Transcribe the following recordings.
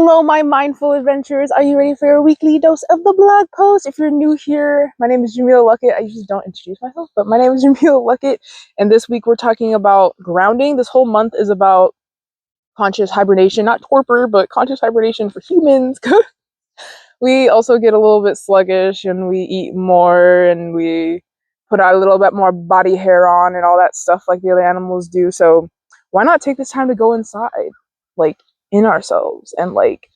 Hello, my mindful adventurers. Are you ready for your weekly dose of the blog post? If you're new here, my name is Jamila Luckett. I usually don't introduce myself, but my name is Jamila Luckett. And this week we're talking about grounding. This whole month is about conscious hibernation, not torpor, but conscious hibernation for humans. We also get a little bit sluggish and we eat more and we put out a little bit more body hair on and all that stuff like the other animals do. So why not take this time to go inside, like in ourselves, and like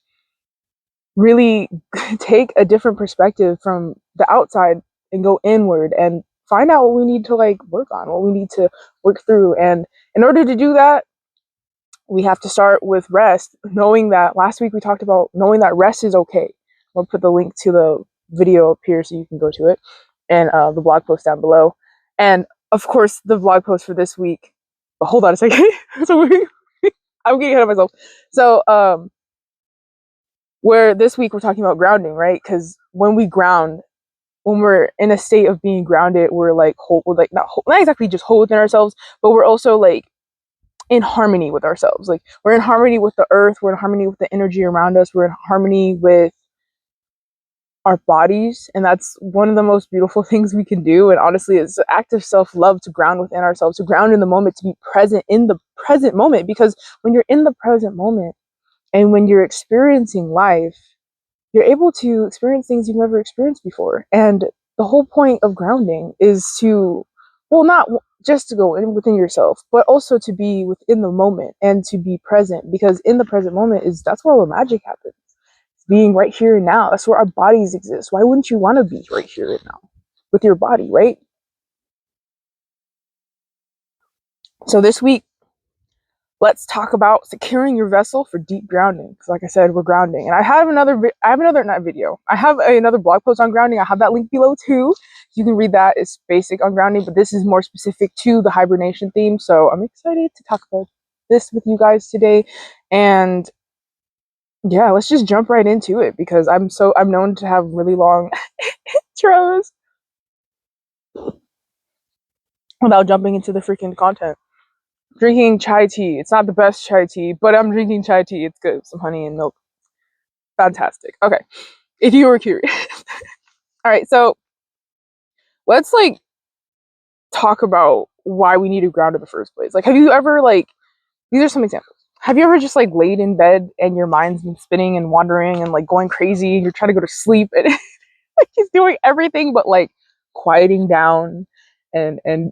really take a different perspective from the outside and go inward and find out what we need to like work on, what we need to work through. And in order to do that, we have to start with rest, knowing that last week we talked about knowing that rest is okay. I'll put the link to the video up here so you can go to it, and the blog post down below. And of course, the blog post for this week. But hold on a second. I'm getting ahead of myself. So, where this week we're talking about grounding, right? Because when we ground, when we're in a state of being grounded, we're like not exactly just whole within ourselves, but we're also like in harmony with ourselves. Like we're in harmony with the earth, we're in harmony with the energy around us, we're in harmony with our bodies, and that's one of the most beautiful things we can do. And honestly, it's an act of self-love to ground within ourselves, to ground in the moment, to be present in the present moment. Because when you're in the present moment and when you're experiencing life, you're able to experience things you've never experienced before. And the whole point of grounding is to, well, not just to go in within yourself, but also to be within the moment and to be present. Because in the present moment that's where all the magic happens. Being right here and now. That's where our bodies exist. Why wouldn't you want to be right here and now with your body, right? So this week, let's talk about securing your vessel for deep grounding. Because like I said, we're grounding. And I have another blog post on grounding. I have that link below too. You can read that. It's basic on grounding, but this is more specific to the hibernation theme. So I'm excited to talk about this with you guys today. And yeah, let's just jump right into it, because I'm known to have really long intros without jumping into the freaking content. Drinking chai tea. It's not the best chai tea, but I'm drinking chai tea. It's good. Some honey and milk. Fantastic. Okay. If you were curious. All right. So let's like talk about why we need to ground in the first place. Like, have you ever these are some examples. Have you ever just like laid in bed and your mind's been spinning and wandering and like going crazy and you're trying to go to sleep and like he's doing everything but like quieting down and and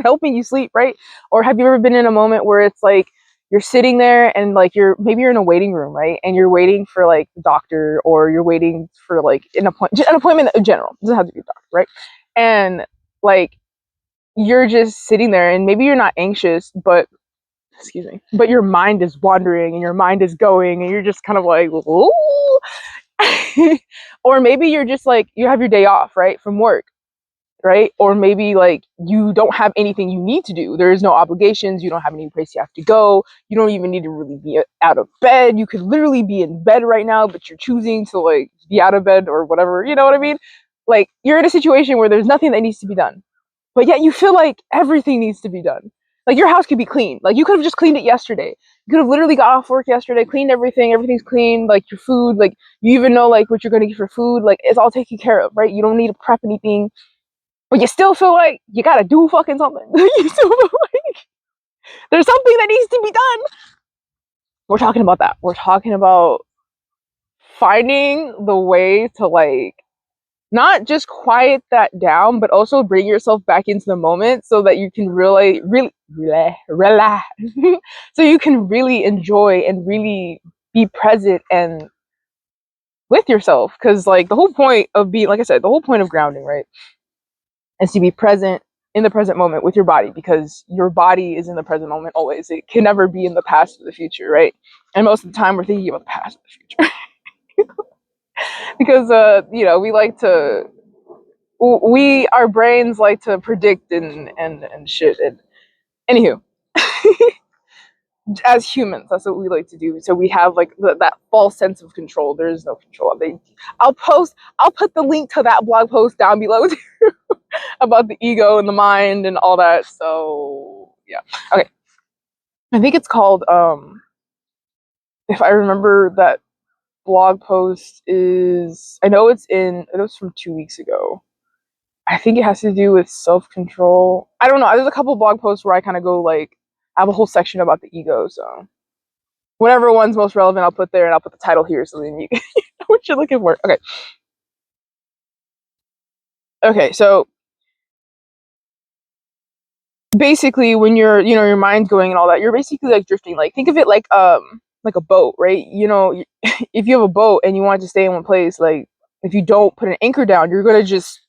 helping you sleep, right? Or have you ever been in a moment where it's like you're sitting there and like you're in a waiting room, right? And you're waiting for like the doctor, or you're waiting for like an appointment in general. It doesn't have to be a doctor, right? And like you're just sitting there and maybe you're not anxious, but your mind is wandering and your mind is going and you're just kind of like, ooh. Or maybe you're just like, you have your day off, right, from work, right? Or maybe like you don't have anything you need to do. There is no obligations. You don't have any place you have to go. You don't even need to really be out of bed. You could literally be in bed right now, but you're choosing to like be out of bed or whatever. You know what I mean? Like you're in a situation where there's nothing that needs to be done, but yet you feel like everything needs to be done. Like your house could be clean. Like you could have just cleaned it yesterday. You could have literally got off work yesterday, cleaned everything. Everything's clean. Like your food, like you even know like what you're going to get for food. Like it's all taken care of, right? You don't need to prep anything, but you still feel like you got to do fucking something. You still feel like there's something that needs to be done. We're talking about that. We're talking about finding the way to like not just quiet that down, but also bring yourself back into the moment so that you can really relax. So you can really enjoy and really be present and with yourself. Because like the whole point of being, like I said, the whole point of grounding, right, is to be present in the present moment with your body, because your body is in the present moment always. It can never be in the past or the future, right? And most of the time we're thinking about the past or the future. Because our brains like to predict and shit. And anywho, as humans, that's what we like to do. So we have like that false sense of control. There is no control. I'll put the link to that blog post down below too, about the ego and the mind and all that. So yeah, okay. I think it's called if I remember that blog post is, I know it's from 2 weeks ago. I think it has to do with self-control. I don't know. There's a couple blog posts where I kind of go like, I have a whole section about the ego. So whatever one's most relevant, I'll put there, and I'll put the title here so then you know what you're looking for. Okay. Okay. So basically, when you're, your mind's going and all that, you're basically like drifting. Like, think of it like a boat, right? If you have a boat and you want to stay in one place, like if you don't put an anchor down, you're gonna just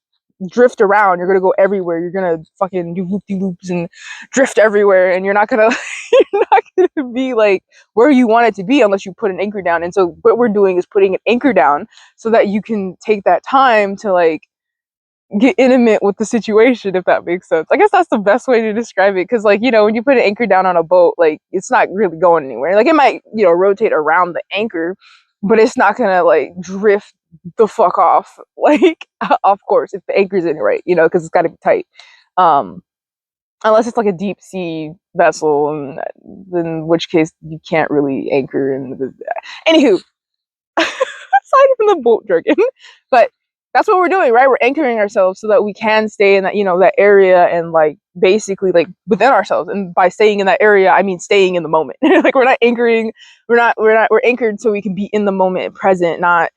drift around. You're gonna go everywhere. You're gonna fucking do loop-de-loops and drift everywhere, and you're not gonna you're not gonna be like where you want it to be unless you put an anchor down. And so what we're doing is putting an anchor down so that you can take that time to like get intimate with the situation, if that makes sense. I guess that's the best way to describe it, because like, when you put an anchor down on a boat, like it's not really going anywhere. Like it might, rotate around the anchor, but it's not gonna like drift the fuck off. Like of course, if the anchor's in it, right, because it's got to be tight. Unless it's like a deep sea vessel, and in which case you can't really anchor in the anywho. Aside from the boat jargon, but that's what we're doing, right? We're anchoring ourselves so that we can stay in that, that area, and like basically like within ourselves. And by staying in that area, I mean staying in the moment. Like we're not anchoring, we're anchored so we can be in the moment, present, not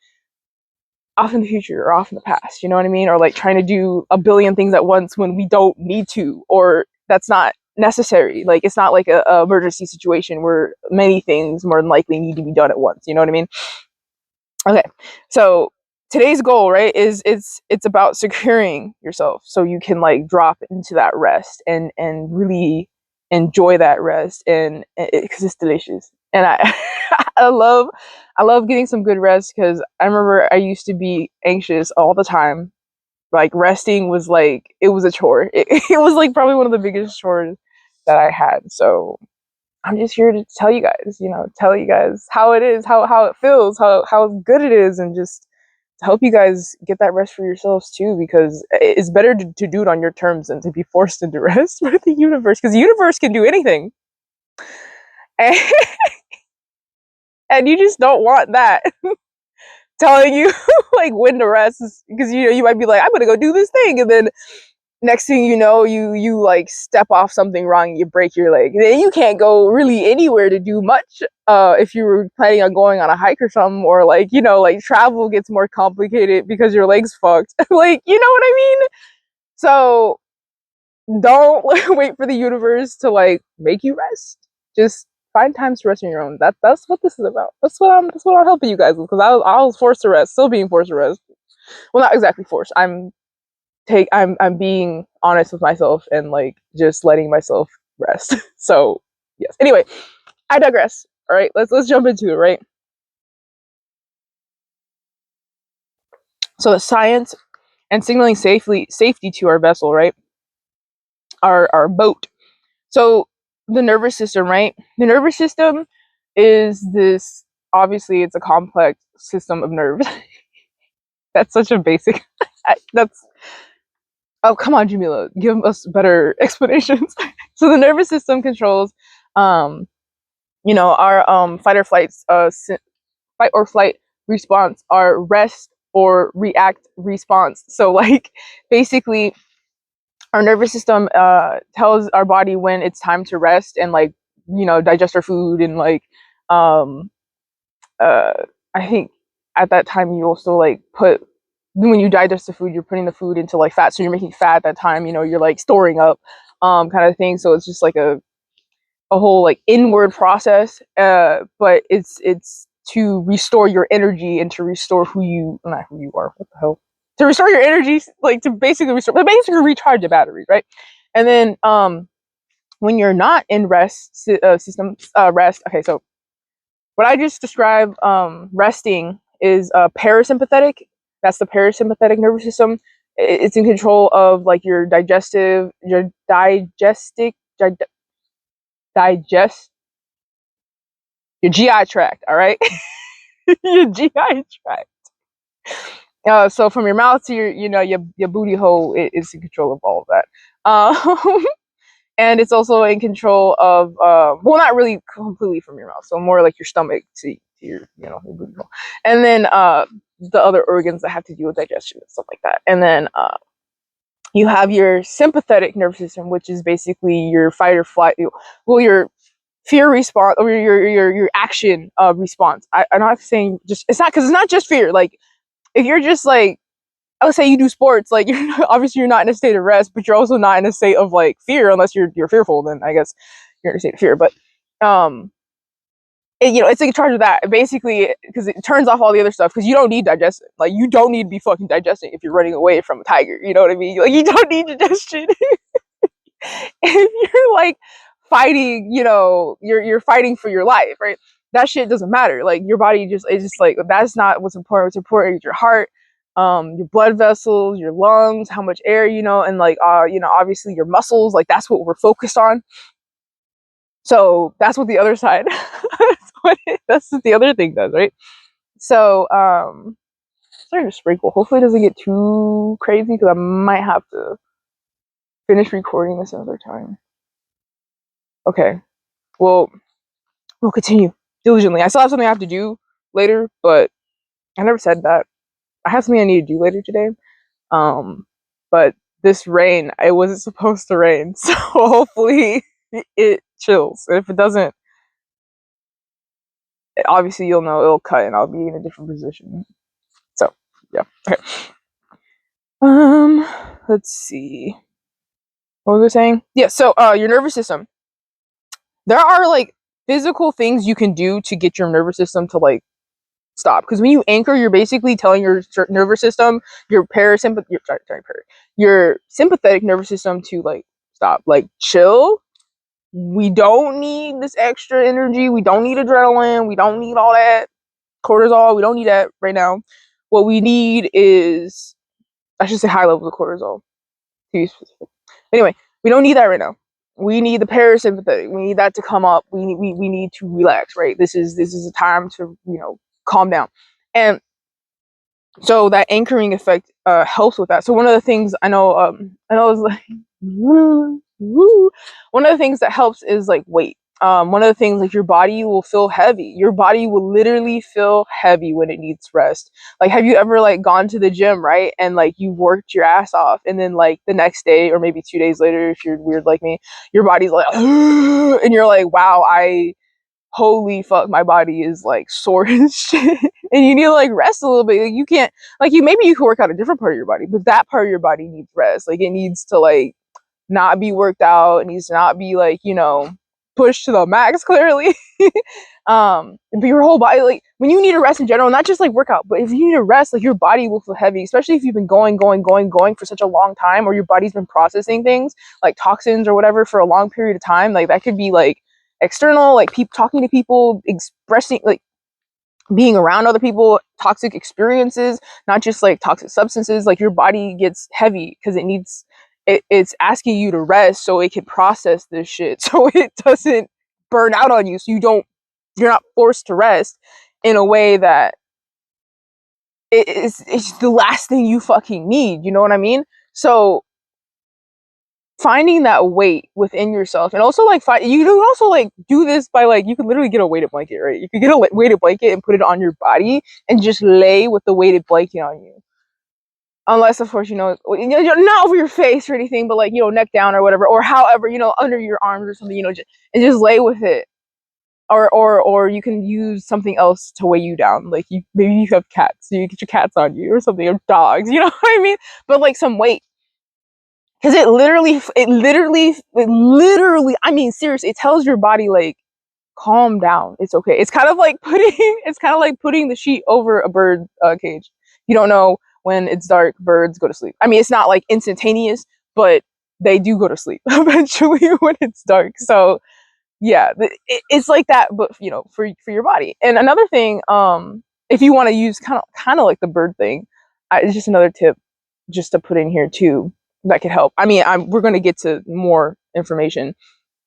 off in the future or off in the past. You know what I mean? Or like trying to do a billion things at once when we don't need to, or that's not necessary. Like it's not like a emergency situation where many things more than likely need to be done at once. You know what I mean? Okay, so today's goal, right, is it's about securing yourself so you can like drop into that rest and really enjoy that rest, and because it's delicious. And I I love getting some good rest, because I remember I used to be anxious all the time. Like resting was like, it was a chore. It was like probably one of the biggest chores that I had. So I'm just here to tell you guys, tell you guys how it is, how it feels, how good it is, and just to help you guys get that rest for yourselves too, because it's better to do it on your terms than to be forced into rest with the universe, because the universe can do anything. And, and you just don't want that telling you like when to rest, because you might be like, I'm gonna go do this thing, and then next thing you know, you like step off something wrong, you break your leg, then you can't go really anywhere to do much, if you were planning on going on a hike or something, or like like travel gets more complicated because your leg's fucked. Like, you know what I mean? So don't wait for the universe to like make you rest. Just find times to rest on your own. That's what this is about. That's what I'm helping you guys with, because I was forced to rest, still being forced to rest. Well, not exactly forced. I'm being honest with myself and like just letting myself rest. So yes. Anyway, I digress. All right, let's jump into it, right? So the science and signaling safety to our vessel, right? Our boat. So the nervous system, right? The nervous system is this, obviously it's a complex system of nerves. That's such a basic that's oh, come on, Jamila, give us better explanations. So the nervous system controls, our fight or fight or flight response, our rest or react response. So like basically, our nervous system tells our body when it's time to rest and like digest our food, and like um uh I think at that time you also like put, when you digest the food, you're putting the food into like fat, so you're making fat at that time, you're like storing up, kind of thing. So it's just like a whole like inward process, but it's to restore your energy and to restore not who you are, what the hell, to restore your energy, like to basically recharge the battery, right? And then when you're not in rest. Okay, so what I just described, resting, is parasympathetic. That's the parasympathetic nervous system. It's in control of like your digest your GI tract. All right, your GI tract. So from your mouth to your booty hole, is in control of all of that. and it's also in control of well, not really completely from your mouth, so more like your stomach to your, you know, your booty hole, and then the other organs that have to do with digestion and stuff like that. And then you have your sympathetic nervous system, which is basically your fight or flight, well, your fear response, or your action response. I'm not saying just, it's not, because it's not just fear. Like, if you're just like, I would say you do sports, like, you're not, obviously you're not in a state of rest, but you're also not in a state of like fear, unless you're fearful. Then I guess you're in a state of fear. But you know, it's like in charge of that basically, because it turns off all the other stuff, because you don't need digestion. Like, you don't need to be fucking digesting if you're running away from a tiger. You know what I mean? Like, you don't need digestion. If you're like fighting, you know, you're fighting for your life, right? That shit doesn't matter. Like, your body just, it's just like, that's not what's important. What's important is your heart, your blood vessels, your lungs, how much air, you know, and like you know, obviously your muscles. Like, that's what we're focused on. So that's what the other side that's what the other thing does, right? So starting to sprinkle. Hopefully it doesn't get too crazy, because I might have to finish recording this another time. Okay, well, we'll continue diligently. I still have something I have to do later, but I never said that. I have something I need to do later today. But this rain, it wasn't supposed to rain, so hopefully it chills. And if it doesn't, obviously you'll know it'll cut and I'll be in a different position. So yeah. Okay. Let's see. What was I saying? Yeah, so your nervous system. There are like physical things you can do to get your nervous system to like stop. Because when you anchor, you're basically telling your nervous system, your your sympathetic nervous system to like stop, like chill. We don't need this extra energy. We don't need adrenaline. We don't need all that cortisol. We don't need that right now. What we need is, I should say, high levels of cortisol, to be specific. Anyway, we don't need that right now. We need the parasympathetic. We need that to come up. We need to relax, right? This is a time to, you know, calm down. And so that anchoring effect helps with that. So one of the things I know it's like one of the things that helps is like weight. One of the things, like, your body will feel heavy. Your body will literally feel heavy when it needs rest. Like, have you ever like gone to the gym, right? And like you worked your ass off, and then like the next day or maybe 2 days later, if you're weird like me, your body's like, and you're like, wow, holy fuck, my body is like sore as shit. And you need to like rest a little bit. Like, you can't, like, maybe you can work out a different part of your body, but that part of your body needs rest. Like, it needs to like not be worked out. It needs to not be like, you know, pushed to the max, clearly. But your whole body, like, when you need a rest in general, not just like workout, but if you need a rest, like, your body will feel heavy, especially if you've been going for such a long time, or your body's been processing things like toxins or whatever for a long period of time. Like, that could be like external, like talking to people, expressing, like, being around other people, toxic experiences, not just like toxic substances. Like, your body gets heavy because it's asking you to rest so it can process this shit, so it doesn't burn out on you, so you're not forced to rest in a way that it's the last thing you fucking need. You know what I mean? So finding that weight within yourself, and also like you can also like do this by like, you could literally get a weighted blanket, right? You could get a weighted blanket and put it on your body and just lay with the weighted blanket on you. Unless, of course, you know, not over your face or anything, but like, you know, neck down or whatever, or however, you know, under your arms or something, you know, and just lay with it. Or you can use something else to weigh you down. Like, maybe you have cats, so you get your cats on you or something, or dogs, you know what I mean? But like some weight. Because it literally, I mean, seriously, it tells your body like, calm down, it's okay. It's kind of like putting the sheet over a bird cage. You don't know, when it's dark, birds go to sleep. I mean, it's not like instantaneous, but they do go to sleep eventually when it's dark. So yeah, it's like that, but, you know, for your body. And another thing, if you want to use kind of like the bird thing, it's just another tip just to put in here too that could help. I mean, we're going to get to more information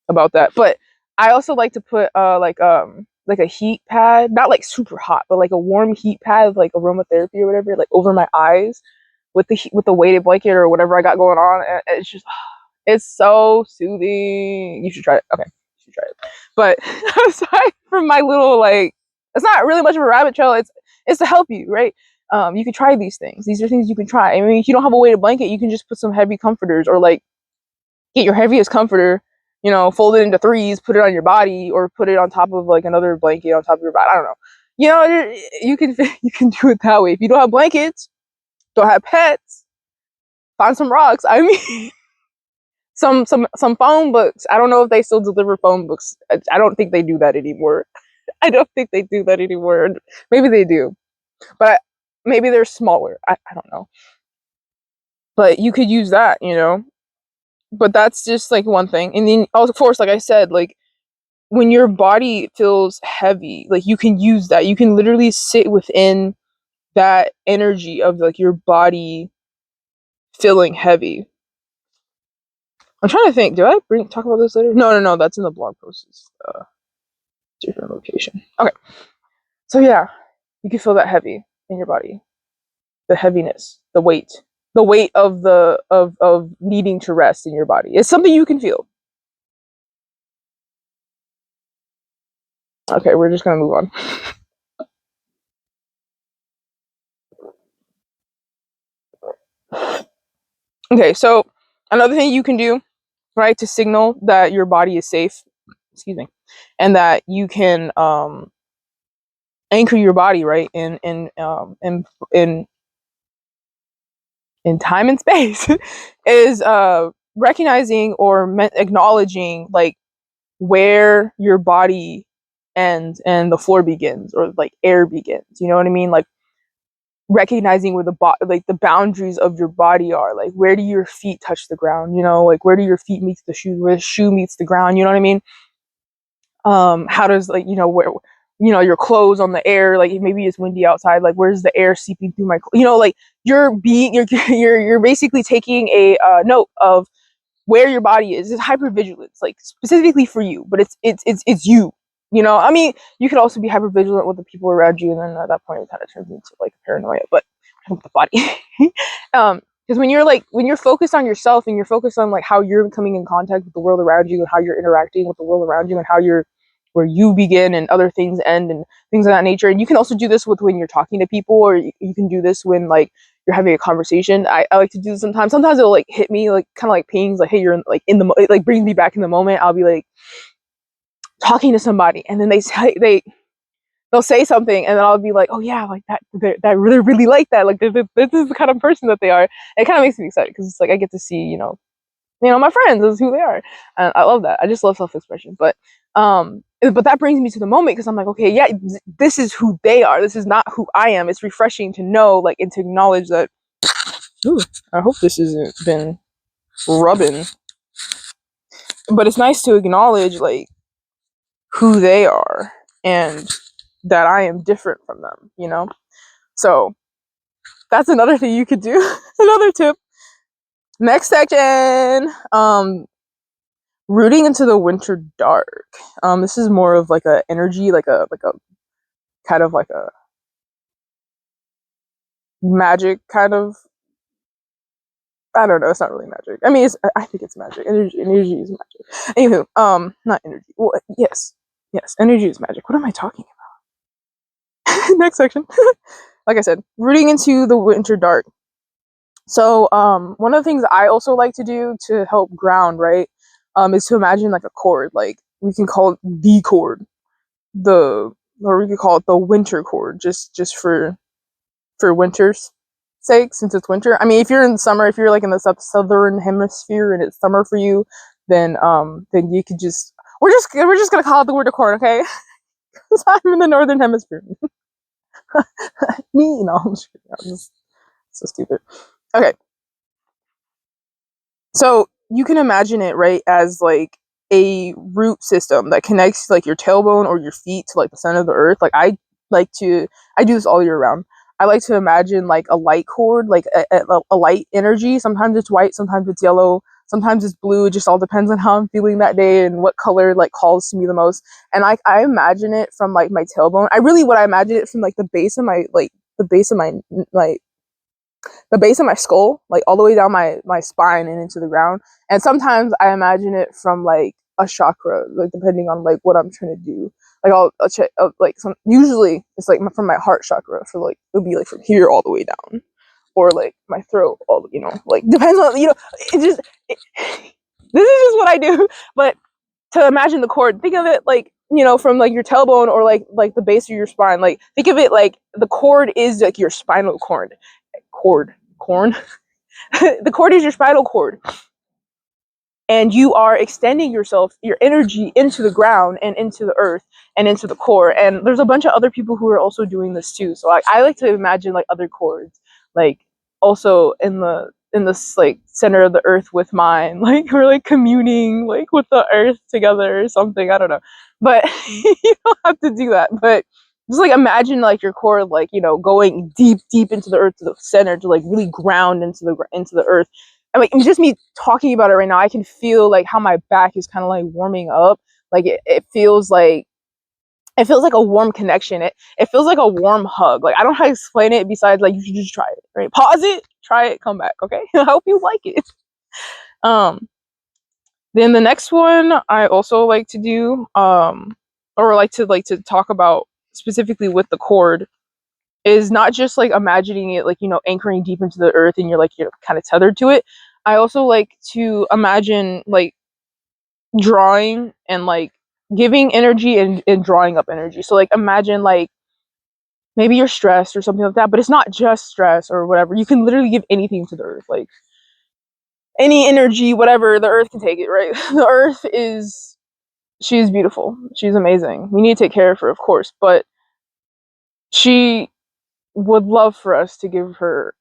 about that, but I also like to put like a heat pad, not like super hot, but like a warm heat pad, like aromatherapy or whatever, like over my eyes with the weighted blanket or whatever I got going on. It's just It's so soothing. You should try it. Okay, you should try it. But aside from my little like, it's not really much of a rabbit trail. It's to help you, right? You can try these things. These are things you can try. I mean, if you don't have a weighted blanket, you can just put some heavy comforters, or like get your heaviest comforter, you know, fold it into threes, put it on your body, or put it on top of like another blanket on top of your body. I don't know. You know, you can you can do it that way. If you don't have blankets, don't have pets, find some rocks. I mean, some phone books. I don't know if they still deliver phone books. I don't think they do that anymore. I don't think they do that anymore. Maybe they do, but maybe they're smaller. I don't know. But you could use that, you know. But that's just like one thing. And then, of course, like I said, like when your body feels heavy, like you can use that. You can literally sit within that energy of like your body feeling heavy. I'm trying to think. Do I talk about this later? No. That's in the blog post. It's different location. Okay. So yeah, you can feel that heavy in your body, the heaviness, the weight of of needing to rest in your body. It's something you can feel. Okay, we're just gonna move on. Okay, so another thing you can do, right, to signal that your body is safe, excuse me, and that you can anchor your body, right, in time and space, is recognizing or acknowledging like where your body ends and the floor begins, or like air begins. You know what I mean? Like recognizing where like the boundaries of your body are. Like where do your feet touch the ground? You know, like where do your feet meet the shoe? Where the shoe meets the ground? You know what I mean? How does like where your clothes on the air, like maybe it's windy outside, like where's the air seeping through my like you're you're basically taking a note of where your body is. It's hyper-vigilance, like specifically for you, but it's you. You know, I mean, you could also be hyper-vigilant with the people around you, and then at that point it kind of turns into like paranoia, but with the body. Because when you're focused on yourself and you're focused on like how you're coming in contact with the world around you and how you're interacting with the world around you and how you're where you begin and other things end and things of that nature. And you can also do this with when you're talking to people, or you can do this when like you're having a conversation. I like to do this sometimes. Sometimes it'll like hit me like kind of like pings, like, hey, you're like in the it like brings me back in the moment. I'll be like talking to somebody, and then they'll say something, and then I'll be like, oh yeah, like that that really like that. Like this is the kind of person that they are. And it kind of makes me excited because it's like I get to see my friends is who they are, and I love that. I just love self-expression, but that brings me to the moment because I'm like, okay, yeah, this is who they are. This is not who I am. It's refreshing to know, like, and to acknowledge that. Ooh, I hope this hasn't been rubbing, but it's nice to acknowledge like who they are and that I am different from them. So that's another thing you could do. Another tip. Next section. Rooting into the winter dark. This is more of like a energy, like a kind of like a magic kind of. I don't know. It's not really magic. I mean, I think it's magic. Energy is magic. Anywho, not energy. Well, yes, energy is magic. What am I talking about? Next section. Like I said, rooting into the winter dark. So, one of the things I also like to do to help ground, right, is to imagine like a chord. Like we can call it the chord, or we could call it the winter chord, just for winter's sake, since it's winter. I mean, if you're in summer, if you're like in the southern hemisphere and it's summer for you, then you could just we're just gonna call it the winter chord, okay? Because I'm in the northern hemisphere. Me, no, I'm just so stupid. Okay. So you can imagine it, right, as like a root system that connects like your tailbone or your feet to like the center of the earth. Like I do this all year round. I like to imagine like a light cord, like a light energy. Sometimes it's white, sometimes it's yellow, sometimes it's blue. It just all depends on how I'm feeling that day and what color like calls to me the most. And I imagine it from like my tailbone. I imagine it from like the base of my the base of my skull, like all the way down my spine and into the ground. And sometimes I imagine it from like a chakra, like depending on like what I'm trying to do. Like I'll check like usually it's like from my heart chakra for like it'll be like from here all the way down, or like my throat, all like depends on it just this is just what I do. But to imagine the cord, think of it like from like your tailbone or like the base of your spine. Like think of it like the cord is like your spinal cord. Corn. The cord is your spinal cord, and you are extending your energy into the ground and into the earth and into the core. And there's a bunch of other people who are also doing this too. So I like to imagine like other cords, like also in this like center of the earth with mine, like we're like communing like with the earth together or something. I don't know, but you don't have to do that. But just like imagine like your core like going deep into the earth, to the center, to like really ground into the earth. I mean, just me talking about it right now, I can feel like how my back is kind of like warming up. Like it feels like a warm connection. It feels like a warm hug. Like I don't know how to explain it besides like you should just try it. Right? Pause it, try it, come back. Okay, I hope you like it. Then the next one I also like to do, or like to talk about specifically with the cord, is not just like imagining it like anchoring deep into the earth and you're kind of tethered to it. I also like to imagine like drawing and like giving energy and drawing up energy. So like imagine like maybe you're stressed or something like that, but it's not just stress or whatever. You can literally give anything to the earth, like any energy, whatever. The earth can take it, right? The earth she's beautiful, she's amazing, we need to take care of her, of course, but she would love for us to give her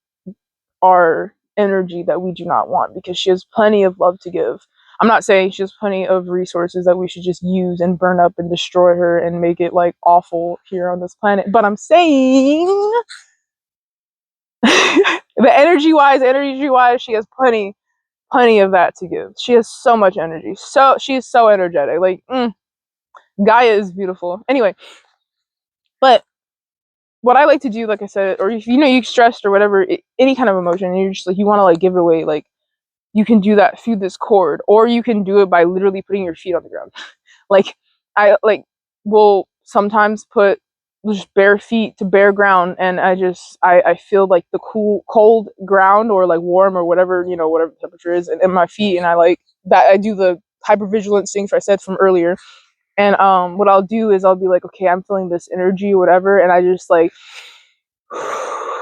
our energy that we do not want, because she has plenty of love to give. I'm not saying she has plenty of resources that we should just use and burn up and destroy her and make it like awful here on this planet, but I'm saying the energy wise she has plenty of that to give. She has so much energy, so she is so energetic. Like Gaia is beautiful anyway. But what I like to do, like I said, or if you're stressed or whatever, any kind of emotion, and you're just like you want to like give it away, like you can do that through this cord, or you can do it by literally putting your feet on the ground. Like I will sometimes put just bare feet to bare ground, and I feel like the cold ground, or like warm, or whatever whatever the temperature is, and in my feet, and I like that. I do the hyper-vigilance thing I said from earlier. And what I'll do is I'll be like, okay, I'm feeling this energy, whatever, and I just like,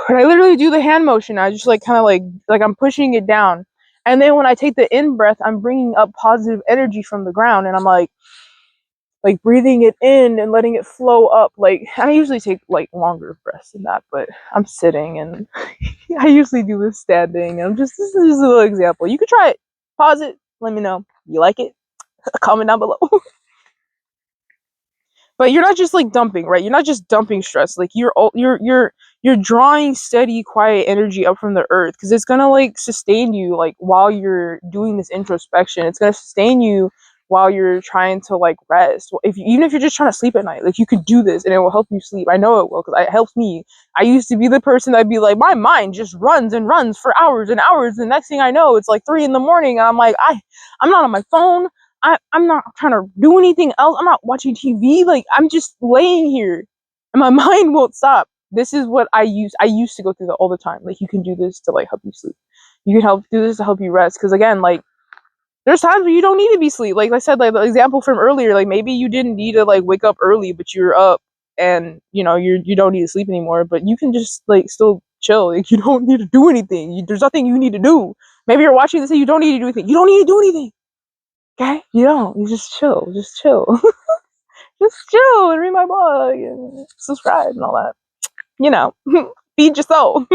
and I literally do the hand motion. I just like kind of like I'm pushing it down, and then when I take the in breath, I'm bringing up positive energy from the ground, and I'm like breathing it in and letting it flow up. Like I usually take like longer breaths than that, but I'm sitting, and I usually do this standing. This is just a little example. You could try it. Pause it. Let me know you like it. Comment down below. But you're not just like dumping, right? You're not just dumping stress. Like you're drawing steady, quiet energy up from the earth, because it's gonna like sustain you like while you're doing this introspection. It's gonna sustain you while you're trying to like rest. Even if you're just trying to sleep at night, like you could do this and it will help you sleep. I know it will, because it helps me. I used to be the person that'd be like, my mind just runs and runs for hours and hours. The next thing I know, it's like 3 a.m. and I'm like, I'm not on my phone. I'm not trying to do anything else. I'm not watching TV. Like I'm just laying here and my mind won't stop. This is what I used to go through that all the time. Like you can do this to like help you sleep. You can do this to help you rest. Cause again, like there's times where you don't need to be asleep. Like I said, like the example from earlier, like maybe you didn't need to like wake up early, but you're up and you don't need to sleep anymore, but you can just like still chill. Like you don't need to do anything. There's nothing you need to do. Maybe you're watching this and you don't need to do anything. You don't need to do anything. Okay? You don't. You just chill. Just chill. Just chill and read my blog and subscribe and all that. Feed your soul.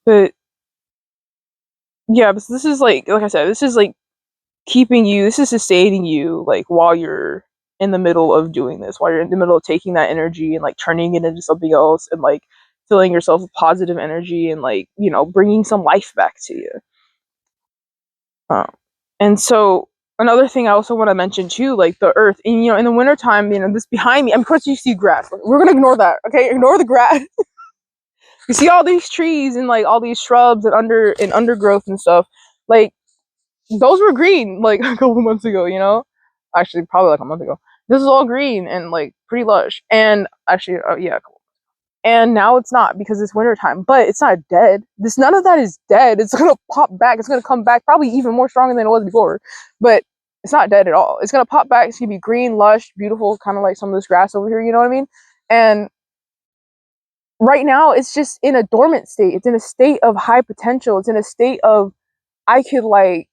But yeah, but this is like I said, this is like this is sustaining you like while you're in the middle of doing this, while you're in the middle of taking that energy and like turning it into something else, and like filling yourself with positive energy, and like bringing some life back to you. And so another thing I also want to mention too, like the earth, and in the wintertime, this behind me, of course you see grass. We're gonna ignore that, okay? Ignore the grass. You see all these trees and like all these shrubs and undergrowth and stuff. Like those were green like a couple months ago. Actually, probably like a month ago. This is all green and like pretty lush. And actually, yeah, cool. And now it's not because it's wintertime, but it's not dead. None of that is dead. It's gonna pop back. It's gonna come back probably even more stronger than it was before. But it's not dead at all. It's gonna pop back. It's gonna be green, lush, beautiful, kind of like some of this grass over here. You know what I mean? And right now, it's just in a dormant state. It's in a state of high potential. It's in a state of I could like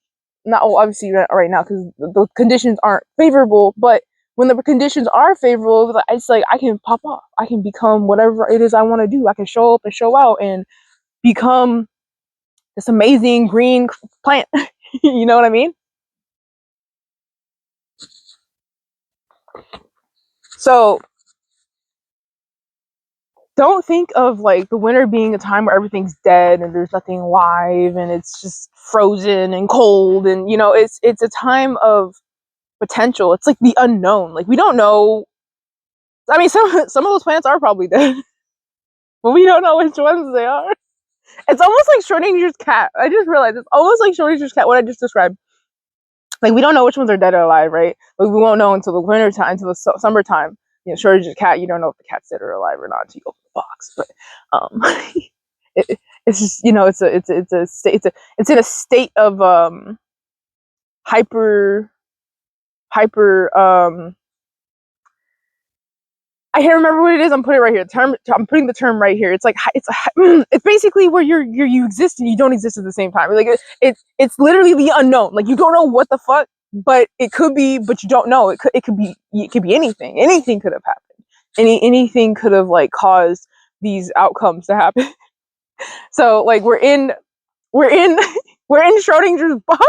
not obviously right now because the conditions aren't favorable, but when the conditions are favorable, it's like I can pop off. I can become whatever it is I want to do. I can show up and show out and become this amazing green plant. You know what I mean? So don't think of like the winter being a time where everything's dead and there's nothing alive and it's just frozen and cold, and it's a time of potential. It's like the unknown. Like we don't know. I mean, some of those plants are probably dead, but we don't know which ones they are. It's almost like Schrodinger's cat. I just realized it's almost like Schrodinger's cat. What I just described. Like we don't know which ones are dead or alive, right? But we won't know until the winter time, until the summertime. Schrodinger's cat. You don't know if the cat's dead or alive or not until you open the box. But it's just it's in a state of hyper I can't remember what it is. I'm putting it right here. I'm putting the term right here. It's like it's basically where you exist and you don't exist at the same time. Like it's literally the unknown. Like you don't know what the fuck, but it could be, but you don't know. It could be anything. Anything could have happened. Anything could have like caused these outcomes to happen. So like we're in we're in Schrodinger's box.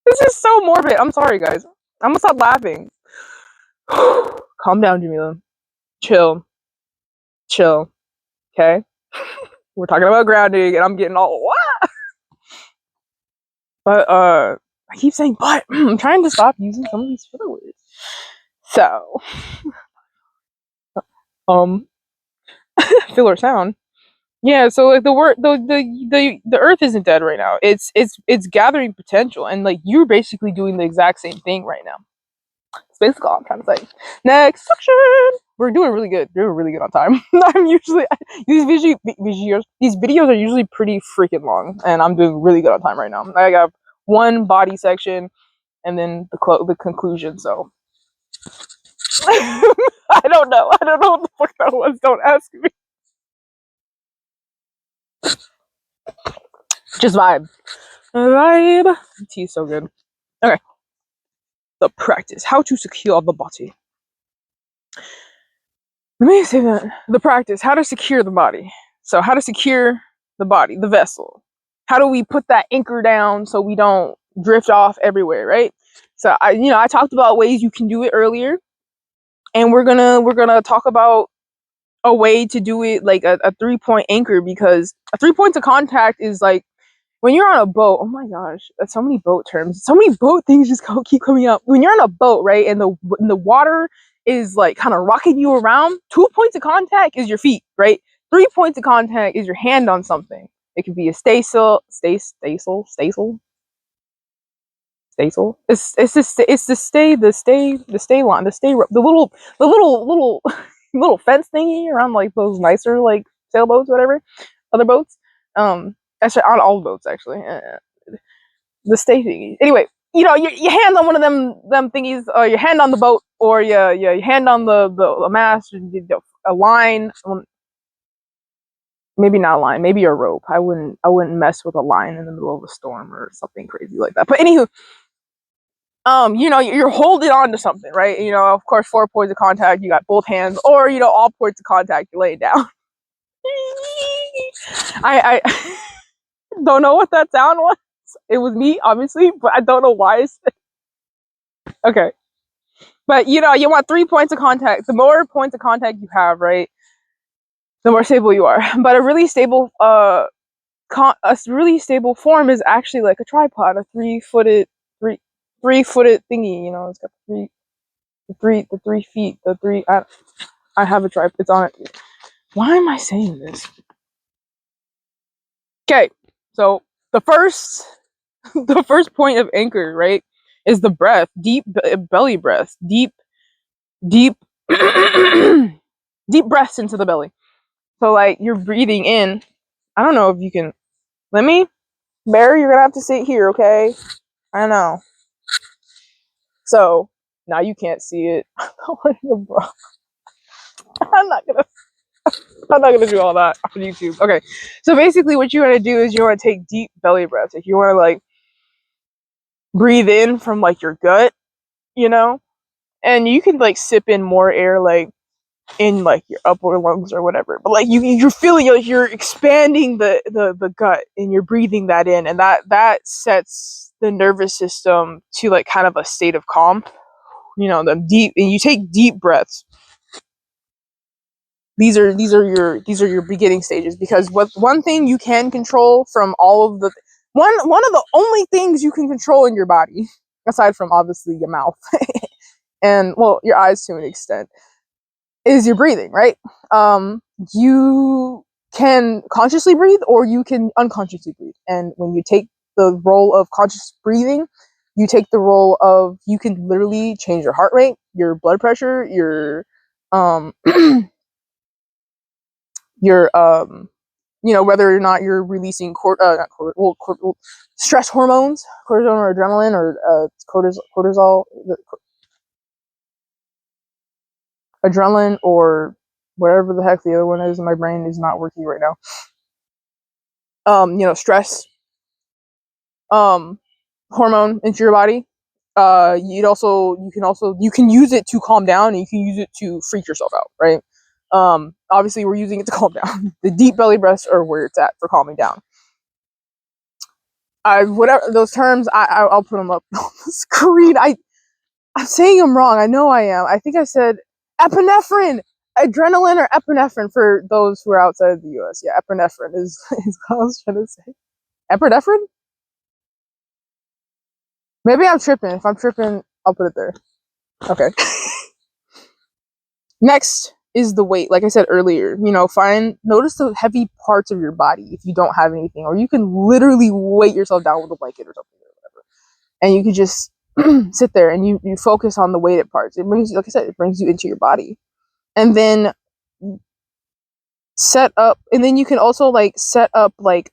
This is so morbid. I'm sorry, guys. I'm gonna stop laughing. Calm down, Jamila. Chill. Okay? We're talking about grounding and I'm getting all what? But I keep saying but. I'm trying to stop using some of these filler words. So filler sound. Yeah, so like the word the earth isn't dead right now. It's gathering potential, and like you're basically doing the exact same thing right now. That's basically all I'm trying to say. Next section. We're doing really good. Doing really good on time. I'm usually these videos are usually pretty freaking long, and I'm doing really good on time right now. I got one body section, and then the conclusion. So I don't know. I don't know what the fuck that was. Don't ask me. Just vibe. Vibe. Tea is so good. Okay. The practice. How to secure the body. Let me say that. The practice. How to secure the body. So how to secure the body, the vessel. How do we put that anchor down so we don't drift off everywhere, right? So I talked about ways you can do it earlier, and we're gonna talk about a way to do it like a 3-point anchor, because a 3 points of contact is like when you're on a boat. Oh my gosh, that's so many boat terms. So many boat things just keep coming up. When you're on a boat, right, and the water is like kind of rocking you around, 2 points of contact is your feet, right? 3 points of contact is your hand on something. It could be a staysail. It's the stay line, the little little fence thingy around like those nicer like sailboats, whatever, other boats. Actually, on all boats actually. The stay thingy. Anyway, your hand on one of them thingies, or your hand on the boat, or your hand on the mast, a line. Maybe not a line, maybe a rope. I wouldn't mess with a line in the middle of a storm or something crazy like that. But anywho, you're holding on to something, right? Of course, 4 points of contact, you got both hands, or all points of contact, you're laying down. I don't know what that sound was. It was me, obviously, but I don't know why. Okay. But you want 3 points of contact. The more points of contact you have, right, the more stable you are. But a really stable a really stable form is actually like a tripod, a three-footed thingy. You know, it's got the 3 feet, the three. I have a tripod. It's on it. Why am I saying this? Okay, so the first the first point of anchor, right, is the breath, deep belly breath, deep deep breaths into the belly. So like you're breathing in. I don't know if you can. Let me, Barry. You're gonna have to sit here, okay? I know. So now you can't see it. I'm not gonna. I'm not gonna do all that on YouTube. Okay. So basically, what you want to do is you want to take deep belly breaths. If you want to like breathe in from like your gut, you know, and you can like sip in more air like in like your upper lungs or whatever, but like you're feeling like you're expanding the gut and you're breathing that in, and that sets the nervous system to like kind of a state of calm, you know, the deep, and you take deep breaths. These are your beginning stages, because what one thing you can control from all of the one of the only things you can control in your body, aside from obviously your mouth and well your eyes to an extent, is your breathing, right? You can consciously breathe or you can unconsciously breathe. And when you take the role of conscious breathing, you take the role of, you can literally change your heart rate, your blood pressure, um your you know, whether or not you're releasing stress hormones, cortisone or adrenaline or cortisol, adrenaline or whatever the heck the other one is. My brain is not working right now. You know, stress hormone into your body. You can use it to calm down, and you can use it to freak yourself out, right? Obviously we're using it to calm down. The deep belly breaths are where it's at for calming down. Whatever those terms, I'll put them up on the screen. I'm saying them wrong. I know I am. I think I said epinephrine, adrenaline, or epinephrine for those who are outside of the U.S. Yeah, epinephrine is what I was trying to say. Epinephrine? Maybe I'm tripping. If I'm tripping, I'll put it there. Okay. Next is the weight. Like I said earlier, you know, notice the heavy parts of your body if you don't have anything, or you can literally weight yourself down with a blanket or something or whatever, and you can just sit there and you focus on the weighted parts. It brings you, like I said, it brings you into your body, and then you can also like set up like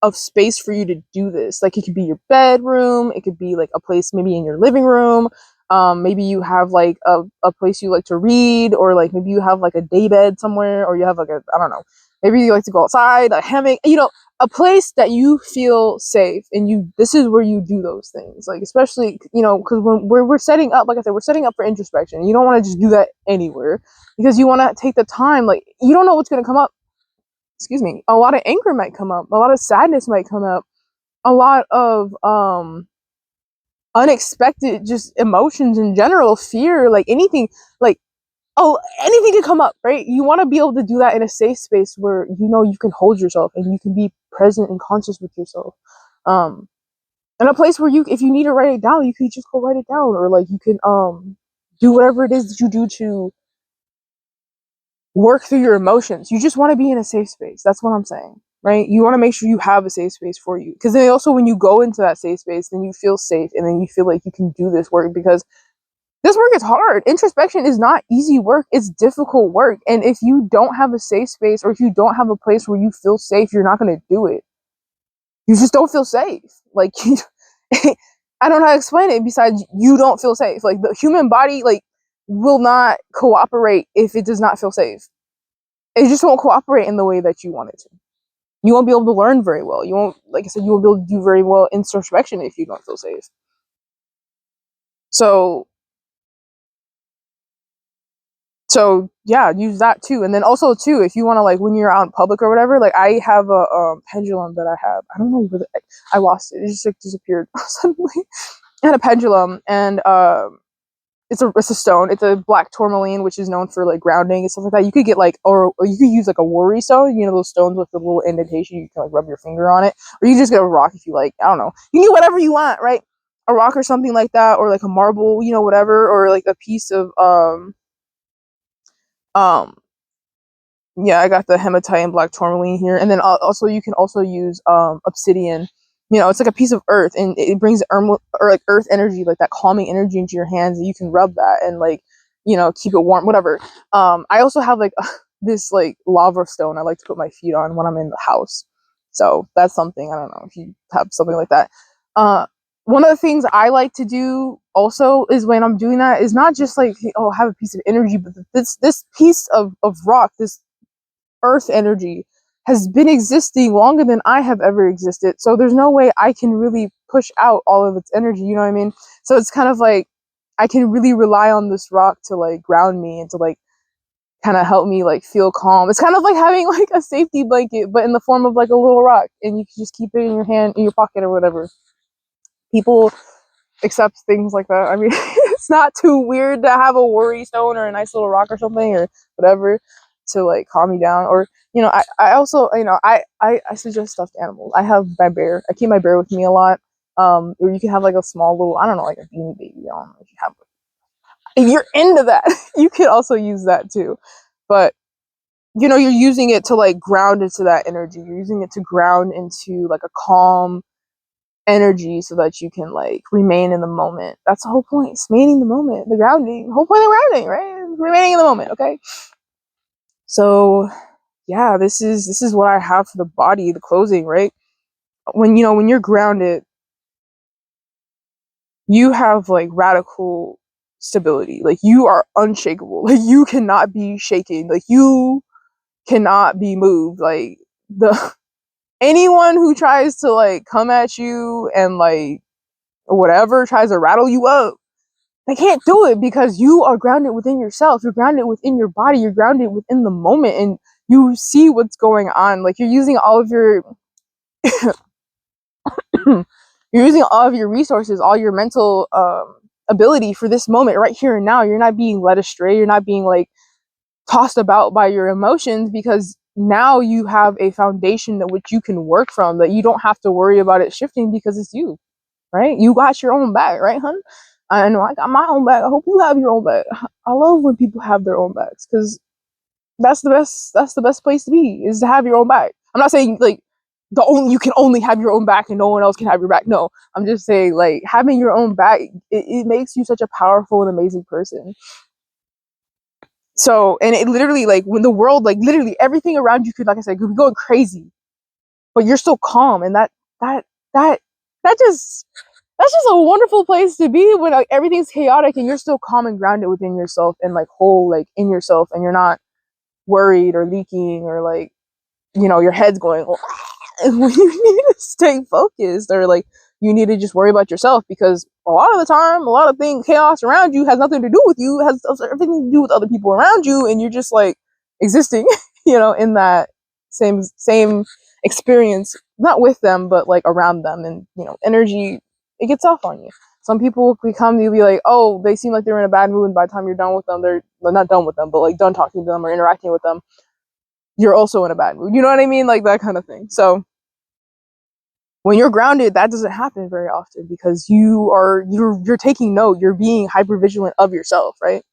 a space for you to do this. Like it could be your bedroom, it could be like a place maybe in your living room. Maybe you have like a place you like to read, or like maybe you have like a day bed somewhere, or you have like I don't know, maybe you like to go outside, a hammock, you know, a place that you feel safe, and this is where you do those things. Like especially, you know, because when we're setting up, like I said, we're setting up for introspection. You don't want to just do that anywhere, because you want to take the time. Like you don't know what's going to come up. Excuse me. A lot of anger might come up, a lot of sadness might come up, a lot of unexpected just emotions in general, fear, like anything, like anything can come up, right? You want to be able to do that in a safe space where you know you can hold yourself and you can be present and conscious with yourself. In a place where if you need to write it down, you can just go write it down, or like you can do whatever it is that you do to work through your emotions. You just want to be in a safe space. That's what I'm saying, right? You want to make sure you have a safe space for you, because then also when you go into that safe space, then you feel safe, and then you feel like you can do this work, because this work is hard. Introspection is not easy work. It's difficult work. And if you don't have a safe space, or if you don't have a place where you feel safe, you're not going to do it. You just don't feel safe. Like, I don't know how to explain it besides you don't feel safe. Like the human body, like, will not cooperate if it does not feel safe. It just won't cooperate in the way that you want it to. You won't be able to learn very well. You won't, like I said, you won't be able to do very well in introspection if you don't feel safe. So yeah, use that too. And then also too, if you want to, like, when you're out in public or whatever, like I have a pendulum that I have. I don't know where I lost it. It just like disappeared suddenly. I had a pendulum, and it's a stone. It's a black tourmaline, which is known for like grounding and stuff like that. You could get like, or you could use like a worry stone. You know those stones with the little indentation. You can like rub your finger on it, or you just get a rock if you like. I don't know. You can get whatever you want, right? A rock or something like that, or like a marble, you know, whatever, or like a piece of um yeah, I got the hematite and black tourmaline here, and then also you can also use obsidian. You know, it's like a piece of earth, and it brings or like earth energy, like that calming energy into your hands, and you can rub that and like, you know, keep it warm, whatever. I also have like this like lava stone I like to put my feet on when I'm in the house, so that's something. I don't know if you have something like that. Uh, One of the things I like to do also is when I'm doing that is not just like, oh, have a piece of energy, but this piece of rock, this earth energy has been existing longer than I have ever existed. So there's no way I can really push out all of its energy, you know what I mean? So it's kind of like I can really rely on this rock to like ground me and to like kind of help me like feel calm. It's kind of like having like a safety blanket, but in the form of like a little rock, and you can just keep it in your hand, in your pocket or whatever. People accept things like that. I mean, it's not too weird to have a worry stone or a nice little rock or something or whatever to like calm me down. Or, you know, I also, you know, I suggest stuffed animals. I have my bear. I keep my bear with me a lot. Or you can have like a small little, I don't know, like a beanie baby. I don't know if you have, if you're into that, you could also use that too. But you know, you're using it to like ground into that energy. You're using it to ground into like a calm energy so that you can like remain in the moment. That's the whole point. It's remaining in the moment. The grounding. The whole point of grounding, right? Remaining in the moment, okay? So yeah, this is what I have for the body, the closing, right? When you know, when you're grounded, you have like radical stability. Like you are unshakable. Like you cannot be shaken. Like you cannot be moved. Like the anyone who tries to like come at you and like whatever tries to rattle you up, they can't do it because you are grounded within yourself. You're grounded within your body. You're grounded within the moment, and you see what's going on. Like you're using all of your you're using all of your resources, all your mental ability for this moment right here and now. You're not being led astray. You're not being like tossed about by your emotions, because now you have a foundation that which you can work from, that you don't have to worry about it shifting because it's you, right? You got your own back, right, hun? I know I got my own back. I hope you have your own back. I love when people have their own backs, because that's the best. That's the best place to be, is to have your own back. I'm not saying like you can only have your own back and no one else can have your back. No, I'm just saying like having your own back, it makes you such a powerful and amazing person. So, and it literally, like when the world, like literally everything around you could, like I said, could be going crazy, but you're still calm, and that that that just that's just a wonderful place to be, when like everything's chaotic and you're still calm and grounded within yourself and like whole, like in yourself, and you're not worried or leaking, or like, you know, your head's going and when you need to stay focused, or like you need to just worry about yourself, because a lot of the time, a lot of things, chaos around you has nothing to do with you, it has everything to do with other people around you, and you're just like existing, you know, in that same experience, not with them, but like around them, and you know, energy, it gets off on you. Some people become, you'll be like, oh, they seem like they're in a bad mood, and by the time you're done with them, they're not done with them, but like done talking to them or interacting with them, you're also in a bad mood. You know what I mean? Like that kind of thing. So when you're grounded, that doesn't happen very often, because you're taking note, you're being hyper vigilant of yourself, right?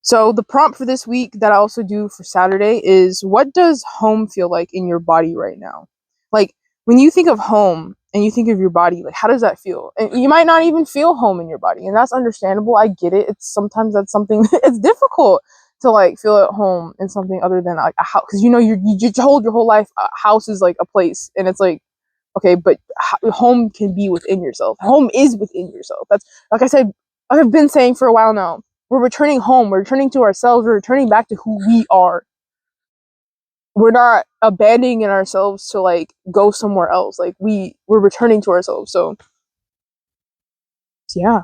So the prompt for this week that I also do for Saturday is, what does home feel like in your body right now? Like when you think of home and you think of your body, like how does that feel? And you might not even feel home in your body, and that's understandable. I get it. It's sometimes that's something it's difficult to like feel at home in something other than like a house, because you know you told your whole life a house is like a place, and it's like, okay, but home can be within yourself. Home is within yourself. That's, like I said, I've been saying for a while now. We're returning home. We're returning to ourselves. We're returning back to who we are. We're not abandoning ourselves to like go somewhere else. Like we're returning to ourselves. So yeah.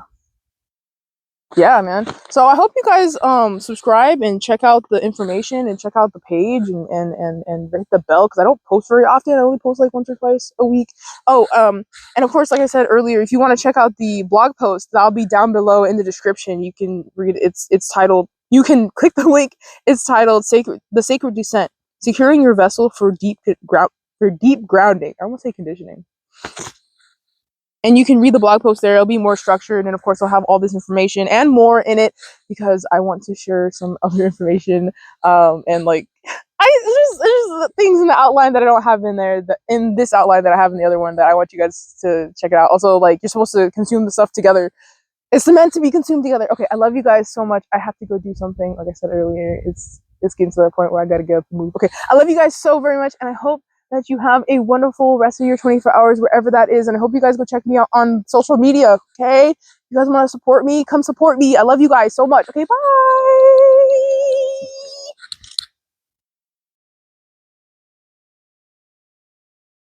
yeah, man. So I hope you guys subscribe and check out the information and check out the page and ring the bell, because I don't post very often. I only post like once or twice a week. Oh, and of course, like I said earlier, if you want to check out the blog post, that'll be down below in the description. You can read it. It's titled, you can click the link. It's titled The Sacred Descent: Securing Your Vessel for Deep Grounding. I almost say conditioning. And you can read the blog post there. It'll be more structured, and of course I'll have all this information and more in it, because I want to share some other information, and like there's things in the outline that I don't have in there, that in this outline that I have in the other one, that I want you guys to check it out. Also, like, you're supposed to consume the stuff together. It's meant to be consumed together. Okay, I love you guys so much. I have to go do something. Like I said earlier, it's getting to the point where I gotta get up and move. Okay, I love you guys so very much, and I hope that you have a wonderful rest of your 24 hours, wherever that is. And I hope you guys go check me out on social media. Okay, if you guys want to support me, come support me. I love you guys so much. Okay, bye.